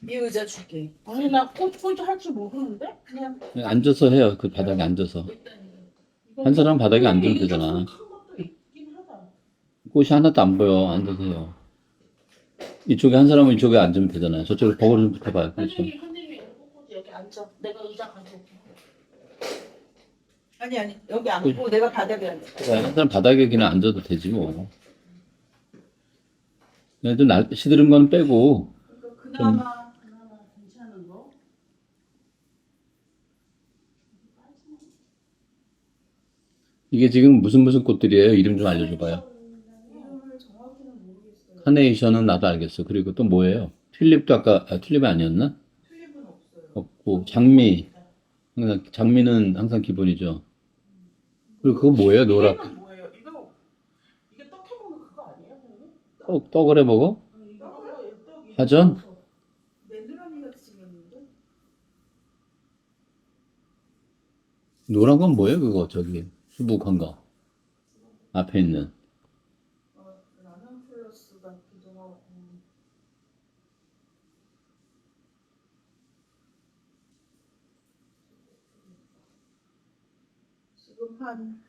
이 의자 줄게. 아니 나 꼴찌 할 줄 모르는데 그냥 앉아서 해요. 그 바닥에 앉아서. 한 사람 바닥에 앉으면 되잖아. 큰 것도 있긴 하다. 꽃이 하나도 안 보여. 앉아서 해요. 이쪽에 한 사람은 이쪽에 앉으면 되잖아요. 저쪽에 버거를 좀 붙여봐요. 그렇죠. 선생님이 꼴찌 여기 앉아. 내가 의자 가져올게. 아니 여기 앉고 내가 바닥에 앉아. 그래, 한 사람 바닥에 그냥 앉아도 되지 뭐. 그냥 좀 시드른 건 빼고. 그러니까 그나마 괜찮은 거. 이게 지금 무슨 꽃들이에요? 이름 좀 알려줘봐요. 이름을 정확히는 모르겠어요. 카네이션은 나도 알겠어. 그리고 또 뭐예요? 튤립도 아까, 튤립이 아니었나? 튤립은 없어요. 없고, 장미. 항상, 장미는 항상 기본이죠. 그리고 그거 뭐예요? 노랗게. 이게는 뭐예요? 이게 떡 해먹는 그거 아니에요, 선생님? 떡을 해 먹어? 떡이 파전? 맨드라미 같이 생겼는데? 노란 건 뭐예요? 그거, 저기, 수북한 거. 앞에 있는. 라면 플러스 같기도 하고. 지금 한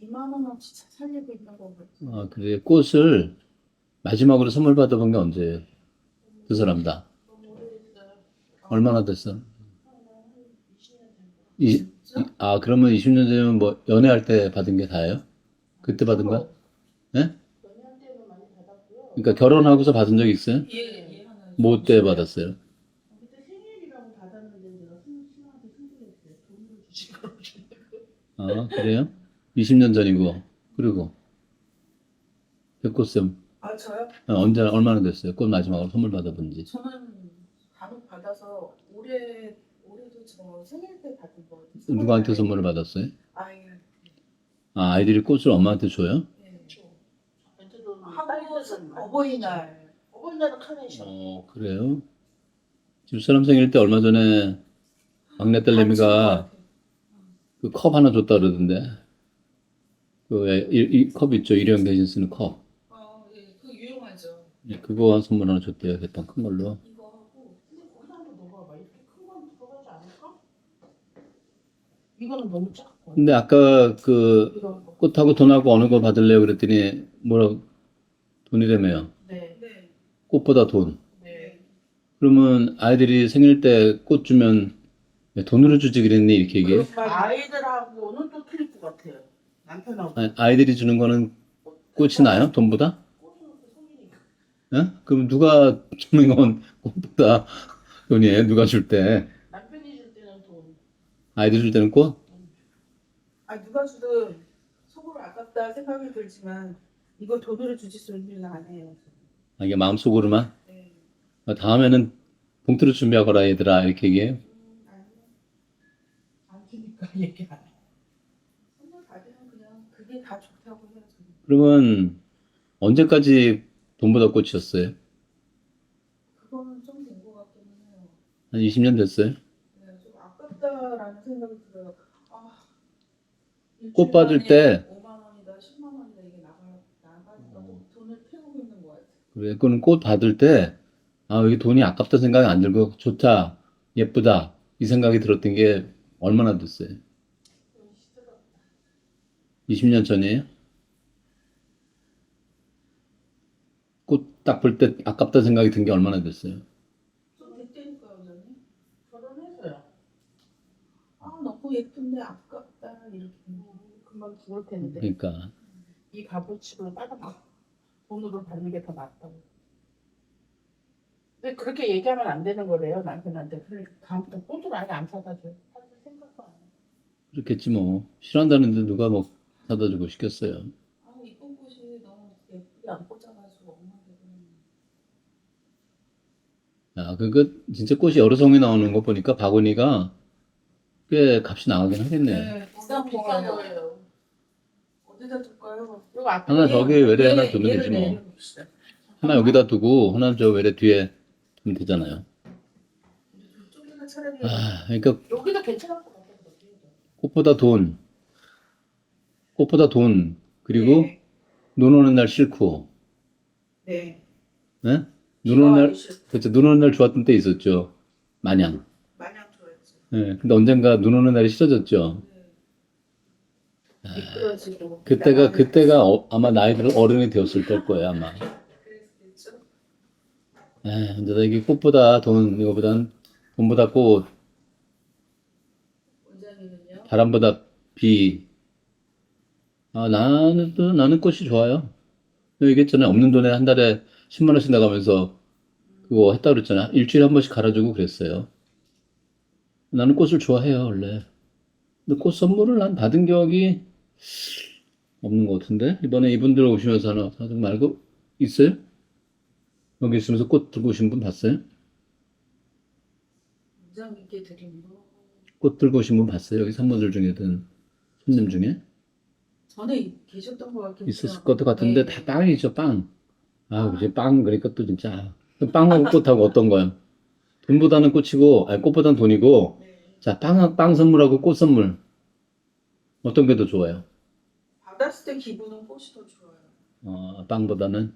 2만 원어치 살리고 있는 거 같아요. 그래. 꽃을 마지막으로 선물 받아본 게 언제예요? 두 사람 다. 너무 오래됐어요. 얼마나 됐어? 20년 된 거. 그러면 20년 전이면 뭐, 연애할 때 받은 게 다예요? 그때 받은 거야? 예? 연애할 때는 많이 받았고요. 그러니까 결혼하고서 받은 적 있어요? 얘 하나. 뭐 때 받았어요? 그때 생일이라고 받았는데 내가 신랑한테 승부했어요. 돈을 주시고. 그래요? 20년 전이고. 그리고, 백꽃샘. 아 저요? 얼마나 됐어요? 꽃 마지막으로 선물 받아본 지. 저는 간혹 받아서 올해도 저 생일 때 받은 거. 누구한테 선물을 받았어요? 아이. 아이들이 꽃을 엄마한테 줘요? 네. 애들은 한국은 어버이날. 어버이날은 카네이션. 그래요? 집사람 생일 때 얼마 전에 막내 딸내미가 그 컵 하나 줬다 그러던데. 이 컵 있죠? 일회용 대신 쓰는 컵. 예, 그거 유용하죠. 그거 선물 하나 줬대요. 대빵 큰 걸로. 이거 하고 근데 거기다 한번 넣어봐봐. 이렇게 큰 건 들어가지 않을까? 이거는 너무 작고. 근데 아까 그 이런 거. 꽃하고 돈하고 어느 거 받을래요? 그랬더니 돈이라며요. 네. 네. 꽃보다 돈. 네. 그러면 아이들이 생일 때 꽃 주면 왜 돈으로 주지 그랬니? 이렇게 얘기해. 아이들하고는 또 틀릴 것 같아요. 남편하고. 아이들이 주는 거는 꽃이 나요? 돈보다? 꽃은 성이니까. 그럼 누가 주는 건 꽃보다 돈이에요? 누가 줄 때? 남편이 줄 때는 돈. 아이들 줄 때는 꽃? 누가 주든 속으로 아깝다 생각이 들지만 이거 돈으로 주지 소리는 안 해요. 이게 마음속으로만? 네. 다음에는 봉투로 준비하거라 얘들아 이렇게 얘기해요? 아니요. 안 주니까 얘기 안 해. 선물 받으면 그냥 그게 다 좋다고 해요. 저는. 그러면 언제까지 돈보다 꽃이었어요? 그거는 좀 된 것 같기는 해요. 한 20년 됐어요? 네, 좀 아깝다라는 생각이 들어요. 꽃 받을 때 5만 원이다, 10만 원이다 이게 나가니까 돈을 태우고 있는 것 같아요. 그래, 그거는 꽃 받을 때 이게 돈이 아깝다 생각이 안 들고 좋다, 예쁘다 이 생각이 들었던 게 얼마나 됐어요? 20년 전이에요? 꽃 딱 볼 때 아깝다 생각이 든 게 얼마나 됐어요? 좀 됐다니까요, 원장님. 결혼해서요. 너무 예쁜데 아깝다 이렇게. 금방 죽을 텐데. 그러니까 이 값어치를 따라가 돈으로 받는 게 더 낫다고. 근데 그렇게 얘기하면 안 되는 거래요 남편한테. 그러니까 다음부터 꽃을 아예 안 사다 줘요. 사줄 생각도 안 해. 그렇겠지 뭐. 싫어한다는데 누가 뭐 사다 주고 시켰어요. 이쁜 꽃이 너무 예쁘게 안 꽂아가지고 엄마들은. 그거 진짜 꽃이 여러 송이 나오는 거 보니까 바구니가 꽤 값이 나가긴 하겠네. 비싼 비싼 거예요. 거예요. 어디다 둘까요? 그리고 앞에 하나 저기 외래 하나 두면 얘를 되지 뭐. 내려봅시다. 하나 여기다 두고 하나 저 외래 뒤에 두면 되잖아요. 저쪽에다 차라리 그러니까 여기도 괜찮을 것 같아요. 꽃보다 돈 그리고 네. 눈 오는 날 싫고, 네. 예? 눈 오는 날, 싫- 그렇죠. 눈 오는 날 좋았던 때 있었죠. 마냥. 마냥 좋아했죠. 예. 근데 언젠가 눈 오는 날이 싫어졌죠. 미끄러지고. 그때가 아마 나이들 어른이 되었을 때일 거예요, 아마. 그랬겠죠. 근데 이게 꽃보다 이거보단 돈보다 꽃, 원장님은요? 바람보다 비. 나는 꽃이 좋아요. 내가 얘기했잖아요. 없는 돈에 한 달에 10만 원씩 나가면서 그거 했다 그랬잖아. 일주일에 한 번씩 갈아주고 그랬어요. 나는 꽃을 좋아해요, 원래. 근데 꽃 선물을 난 받은 기억이 없는 것 같은데? 이번에 이분들 오시면서 하나 사준 말고 있어요? 여기 있으면서 꽃 들고 오신 분 봤어요? 원장님께 드린 거. 꽃 들고 오신 분 봤어요? 여기 산모들 중에든 손님 중에? 전에 계셨던 것 같긴 있었을 것 같은데 네. 다 빵이죠, 빵. 그지 빵 그러니까 또 진짜 빵하고 꽃하고 어떤 거요? 돈보다는 꽃이고, 아니 꽃보다는 돈이고, 네. 자 빵 선물하고 꽃 선물 어떤 게 더 좋아요? 받았을 때 기분은 꽃이 더 좋아요. 빵보다는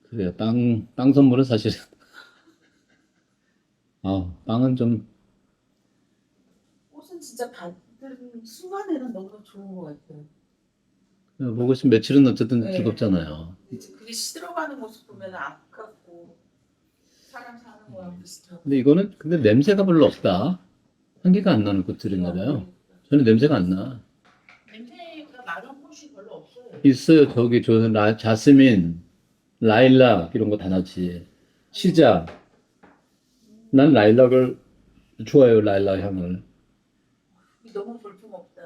그래요. 빵 선물은 사실 빵은 좀 꽃은 진짜 받는 순간에는 너무 좋은 것 같아요. 보고 싶으면 며칠은 어쨌든 네. 즐겁잖아요. 이제 그게 시들어가는 모습 보면 아깝고 사람 사는 거랑 비슷하고. 근데 이거는 근데 냄새가 별로 없다. 향기가 안 나는 꽃들인가 봐요. 저는 냄새가 안 나. 냄새가 나는 꽃이 별로 없어요. 있어요. 저기 자스민, 라일락 이런 거 다 나지. 시자. 난 라일락을 좋아해요. 라일락 향을. 너무 볼품없다.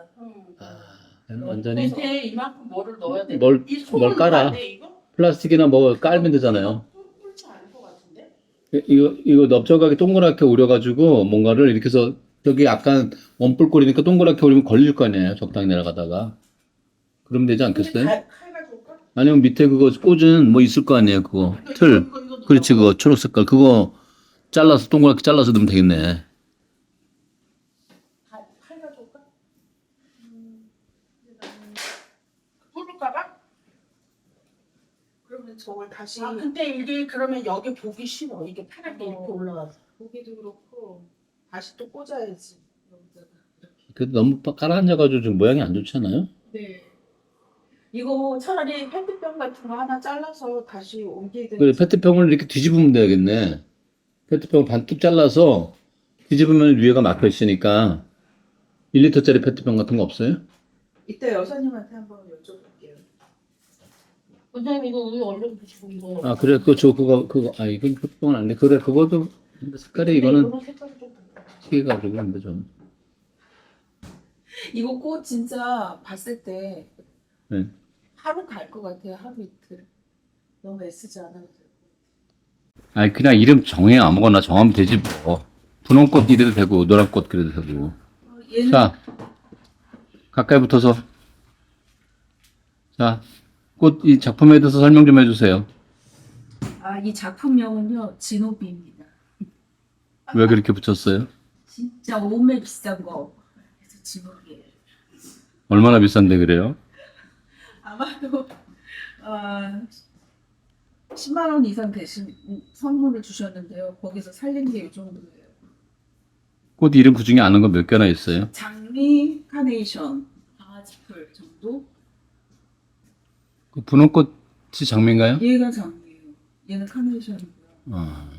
나는 완전히 냄새에 이만큼 뭐를 넣어야 돼? 뭘 이 손으로 깔아. 넣으면 안 돼, 이거? 플라스틱이나 뭐 깔면 되잖아요. 꿀지 않을 것 같은데? 이거 넓적하게 동그랗게 오려가지고 뭔가를 이렇게 해서 여기 약간 원뿔꼴이니까 동그랗게 오리면 걸릴 거 아니에요. 적당히 내려가다가. 그러면 되지 않겠어요? 칼 가져올까? 아니면 밑에 그거 꽂은 뭐 있을 거 아니에요. 그거 틀. 그렇지 그거 초록 색깔 그거 잘라서 동그랗게 잘라서 넣으면 되겠네. 칼 가져올까? 부를까봐? 그러면 저걸 다시 근데 이게 그러면 여기 보기 싫어. 이게 파랗게 어. 이렇게 올라가서. 보기도 그렇고 다시 또 꽂아야지. 여기다가 이렇게. 그 너무 깔아앉아가지고 좀 모양이 안 좋잖아요. 네. 이거 차라리 페트병 같은 거 하나 잘라서 다시 옮기든지. 그래 페트병을 이렇게 뒤집으면 되겠네. 페트병을 반뚝 잘라서 뒤집으면 위에가 막혀 있으니까 1리터짜리 페트병 같은 거 없어요? 이때 여사님한테 한번 여쭤볼게요. 원장님 이거 우유 얼른 드시고 이거. 그래 이건 페트병은 안 돼. 그래 그것도 근데 색깔이 이거는 색깔이 좀 튀겨가지고 근데 좀 이거 꽃 진짜 봤을 때 네. 하루 갈 것 같아요. 하루 이틀. 너무 애쓰지 않아도 돼요. 아니 그냥 이름 정해 아무거나 정하면 되지 뭐. 분홍꽃 이래도 되고 노란꽃 그래도 되고. 얘는 자 가까이 붙어서 자 꽃 이 작품에 대해서 설명 좀 해주세요. 이 작품명은요 진오비입니다. 왜 그렇게 붙였어요? 진짜 오메 비싼 거. 그래서 진오비예요. 얼마나 비싼데 그래요? 아마도 10만 원 이상 대신 선물을 주셨는데요. 거기서 살린 게 이 정도예요. 꽃 이름 그 중에 아는 거 몇 개나 있어요? 장미, 카네이션, 강아지풀 정도? 그 분홍꽃이 장미인가요? 얘가 장미예요. 얘는 카네이션이고요. 어.